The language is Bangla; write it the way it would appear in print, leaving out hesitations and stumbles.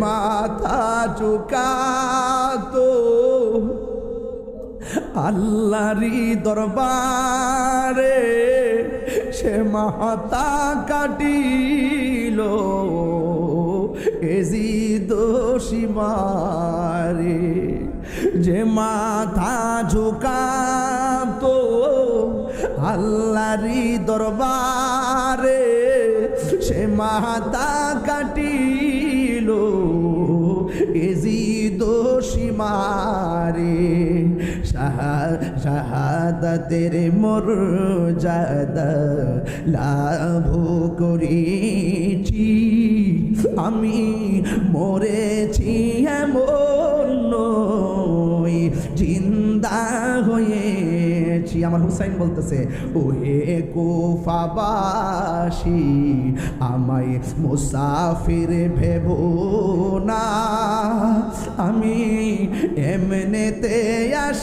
মাথা ঝুকাতো আল্লাহরি দরবারে, সে মাথা কাটিল এজিদ সীমারে। যে মাথা ঝুকাতো আল্লাহরি দরবারে, সে মাথা কাটিল এজিদ সীমারে। শাহাদাতের মর্যাদা লাভ করেছি, আমি মরেছি এমন নই, জিন্দা হয়েছি। আমার হুসাইন বলতেছে, ওহে কুফাবাসী আমায় মুসাফির ভেবো না, আমি এমনেতে আসি।